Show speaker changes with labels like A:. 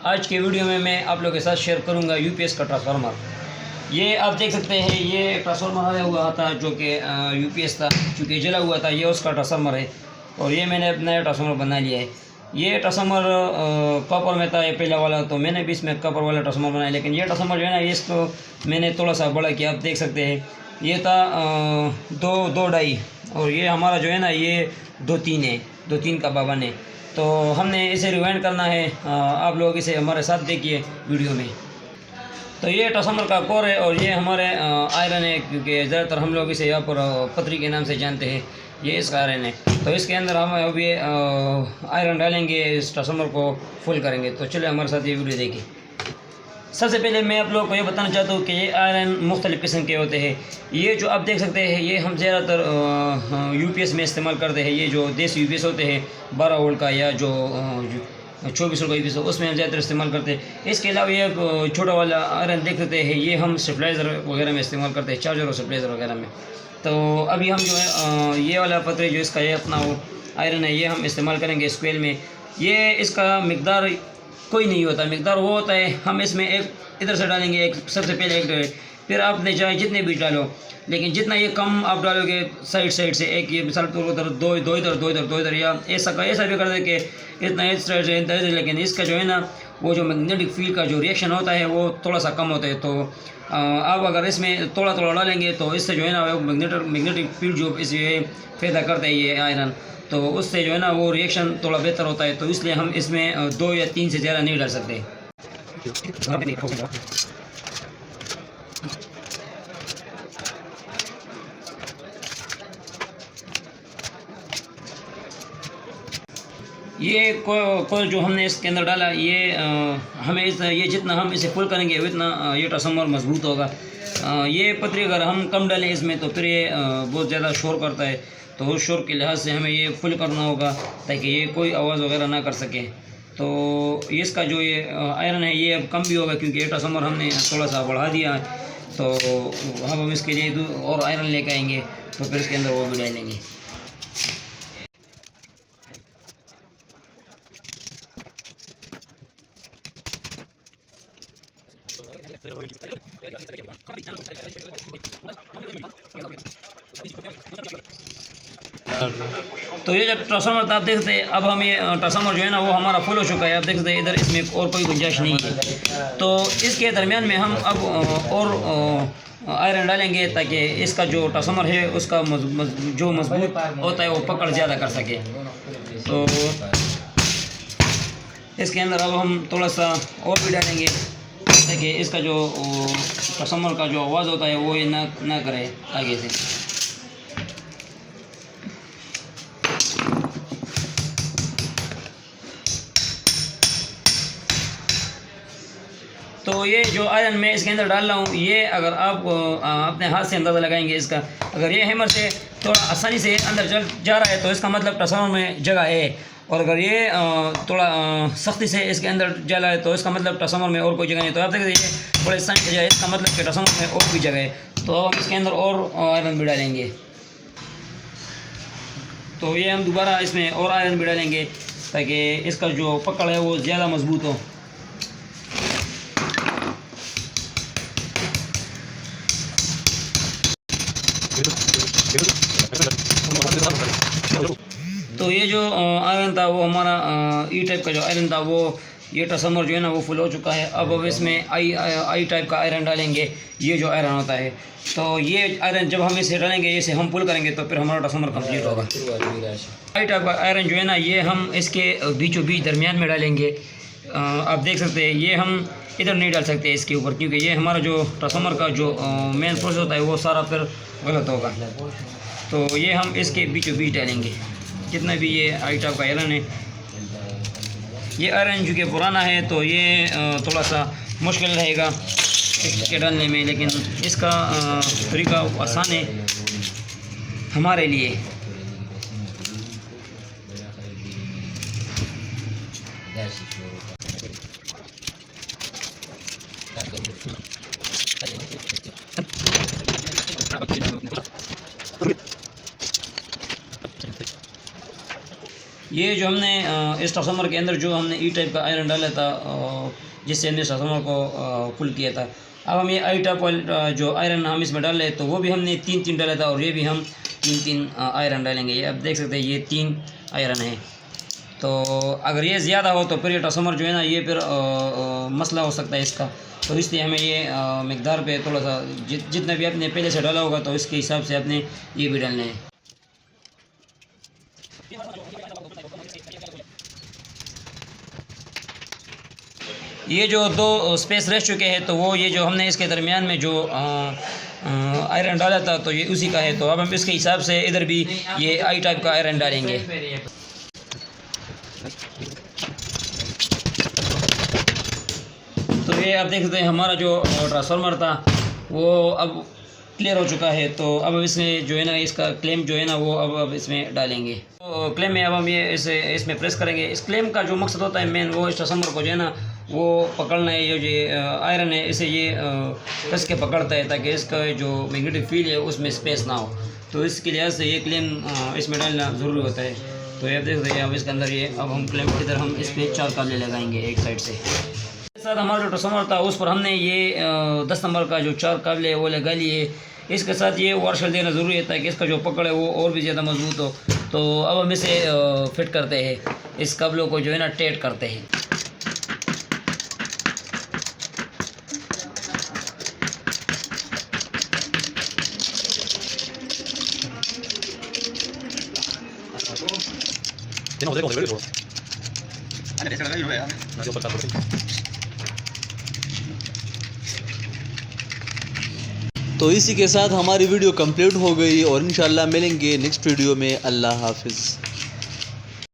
A: आज के वीडियो में मैं आप लोगों के साथ शेयर करूंगा यूपीएस का ट्रांसफार्मर। ये आप देख सकते हैं, ये ट्रांसफार्मर आया हुआ था जो कि यूपीएस था, चूँकि जला हुआ था। ये उसका ट्रांसफार्मर है और ये मैंने नया ट्रांसफार्मर बना लिया है। ये ट्रांसफार्मर कॉपर में था ये पहला वाला, तो मैंने भी इसमें कॉपर वाला ट्रांसफार्मर बनाया। लेकिन ये ट्रांसफार्मर जो है ना, इसको मैंने थोड़ा सा बड़ा किया। आप देख सकते हैं ये था 2.5 और ये हमारा जो है ना ये 2.3 है, 2.3 का बाबा ने। तो हमने इसे रिवाइंड करना है। आप लोग इसे हमारे साथ देखिए वीडियो में। तो ये ट्रांसफार्मर का कोर है और ये हमारे आयरन है, क्योंकि ज़्यादातर हम लोग इसे यहाँ पर पतरी के नाम से जानते हैं। ये इसका आयरन है, तो इसके अंदर हम अभी आयरन डालेंगे, इस ट्रांसफार्मर को फुल करेंगे। तो चलिए हमारे साथ ये वीडियो देखिए। सबसे पहले मैं आप लोगों को ये बताना चाहता हूँ कि ये आयरन मुख्तलिफ़ किस्म के होते हैं। ये जो आप देख सकते हैं, ये हम ज़्यादातर यूपीएस में इस्तेमाल करते हैं। ये जो देसी यूपीएस होते हैं 12 वोल्ट का या जो 24 वोल्ट का यूपीएस, उसमें हम ज़्यादातर इस्तेमाल करते हैं। इसके अलावा ये छोटा वाला आयरन देख सकते हैं, ये हम स्टेबलाइज़र वगैरह में इस्तेमाल करते हैं, चार्जर और स्टेबलाइज़र वगैरह में। तो अभी हम जो है ये वाला पतरे जो इसका ये अपना वो आयरन है, ये हम इस्तेमाल करेंगे स्क्वेल में। ये इसका मिकदार कोई नहीं होता, मिकदार वो होता है हम इसमें एक इधर से डालेंगे, एक सबसे पहले एक, फिर आपने चाहे जितने भी डालो, लेकिन जितना ये कम आप डालोगे साइड से, एक ये मिसाल तौर पर दो इधर, या ऐसा भी कर दे कि इतना इस साइड से इधर, लेकिन इसका जो है ना वो जो मैग्नेटिक फील्ड का जो रिएक्शन होता है वो थोड़ा सा कम होता है। तो आप अगर इसमें थोड़ा डालेंगे तो इससे जो है ना मैग्नेटिक फील्ड जो इसे पैदा करता है ये आयरन, तो उससे जो है ना वो रिएक्शन थोड़ा बेहतर होता है। तो इसलिए हम इसमें 2 या 3 से ज़्यादा नहीं डाल सकते। ये कोयल जो हमने इसके अंदर डाला, ये हमें ये जितना हम इसे फुल करेंगे उतना ये ट्रांसफार्मर मजबूत होगा। ये पतरी अगर हम कम डालें इसमें तो फिर ये बहुत ज़्यादा शोर करता है। तो उस शोर के लिहाज से हमें ये फुल करना होगा ताकि ये कोई आवाज़ वगैरह ना कर सके। तो इसका जो ये आयरन है ये अब कम भी होगा, क्योंकि ये ट्रांसफार्मर हमने थोड़ा सा बढ़ा दिया है। तो हम इसके लिए और आयरन लेकर आएंगे, तो फिर इसके अंदर वो भी डालेंगे। तो ये जब ट्रांसफार्मर आप देख सकते हैं, अब हम ये ट्रांसफार्मर जो है ना वो हमारा फुल हो चुका है। आप देख सकते हैं इधर इसमें और कोई गुंजाइश नहीं है। तो इसके दरमियान में हम अब और आयरन डालेंगे ताकि इसका जो ट्रांसफार्मर है उसका जो मजबूत होता है वो पकड़ ज़्यादा कर सके। तो इसके अंदर अब हम थोड़ा सा और भी डालेंगे ताकि इसका जो ट्रांसफार्मर का जो आवाज़ होता है वो ये ना करे आगे से। तो ये जो आयरन मैं इसके अंदर डाल रहा हूँ, ये अगर आप अपने हाथ से अंदाज़ा लगाएंगे इसका, अगर ये हैमर से थोड़ा आसानी से अंदर जा रहा है तो इसका मतलब ट्रांसफार्मर में जगह है, और अगर ये थोड़ा सख्ती से इसके अंदर जा रहा है तो इसका मतलब ट्रांसफार्मर में और कोई जगह नहीं। तो आप देखिए ये थोड़ा आसानी से जाए, इसका मतलब कि ट्रांसफार्मर में और भी जगह है। तो हम इसके अंदर और आयरन भी डालेंगे। तो ये हम दोबारा इसमें और आयरन भी डालेंगे ताकि इसका जो पकड़ है वो ज़्यादा मजबूत हो। तो ये जो आयरन था वो हमारा ई टाइप का जो आयरन था वो ये ट्रांसफार्मर जो है ना वो फुल हो चुका है। अब इसमें आई टाइप का आयरन डालेंगे, ये जो आयरन होता है। तो ये आयरन जब हम इसे डालेंगे, इसे हम पुल करेंगे तो फिर हमारा ट्रांसफार्मर कंप्लीट होगा। आई टाइप का आयरन जो है ना ये हम इसके बीचों बीच दरमियान में डालेंगे। आप देख सकते हैं ये हम इधर नहीं डाल सकते इसके ऊपर, क्योंकि ये हमारा जो ट्रांसफार्मर का जो मेन प्रोसेस होता है वो सारा फिर गलत होगा। तो ये हम इसके बीचों बीच डालेंगे जितना भी ये आई टाइप का आयरन है। ये आयरन जो कि पुराना है तो ये थोड़ा सा मुश्किल रहेगा इसके डालने में, लेकिन इसका तरीका आसान है हमारे लिए। ये जो हमने इस ट्रांसफार्मर के अंदर जो हमने ई टाइप का आयरन डाला था, जिससे हमने ट्रांसफार्मर को फुल किया था, अब हम ये आई टाइप जो आयरन हम इसमें डाल रहे तो वो भी हमने 3 डाला था, और ये भी हम 3 आयरन डालेंगे। ये आप देख सकते हैं ये 3 आयरन है। तो अगर ये ज़्यादा हो तो फिर ये ट्रांसफार्मर जो है ना ये फिर मसला हो सकता है इसका। तो इसलिए हमें ये मकदार पे थोड़ा सा जितना भी आपने पहले से डाला होगा तो इसके हिसाब से आपने ये भी डालना है। ये जो 2 स्पेस रह चुके हैं तो वो ये जो हमने इसके दरमियान में जो आयरन डाला था तो ये उसी का है। तो अब हम इसके हिसाब से इधर भी ये आई टाइप का आयरन डालेंगे। तो ये आप देख सकते हैं हमारा जो ट्रांसफार्मर था वो अब क्लियर हो चुका है। तो अब इसमें जो है ना इसका क्लेम जो है ना वो अब इसमें डालेंगे। तो क्लेम में अब हम ये इसमें प्रेस करेंगे। इस क्लेम का जो मकसद होता है मेन, वो इस ट्रांसफार्मर को जो है ना वो पकड़ना है। ये आयरन है इसे ये कस के पकड़ता है ताकि इसका जो मैग्नेटिक फील्ड है उसमें स्पेस ना हो। तो इसके लिहाज से ये क्लेम इसमें डालना ज़रूरी होता है। तो ये आप देख सकते हैं अब इसके अंदर ये अब हम क्लेम की तरह हम इस पर 4 काबले लगाएंगे एक साइड से। साथ हमारा जो ट्रांसफार्मर था उस पर हमने ये 10 नंबर का जो 4 काबले है वो लगा लिए। इसके साथ ये वाशर देना ज़रूरी है ताकि इसका जो पकड़ है वो और भी ज़्यादा मजबूत हो। तो अब हम इसे फिट करते हैं, इस काबलों को जो है ना टाइट करते हैं।
B: तो इसी के साथ हमारी वीडियो कंप्लीट हो गई और इंशाल्लाह मिलेंगे नेक्स्ट वीडियो में। अल्लाह हाफिज़।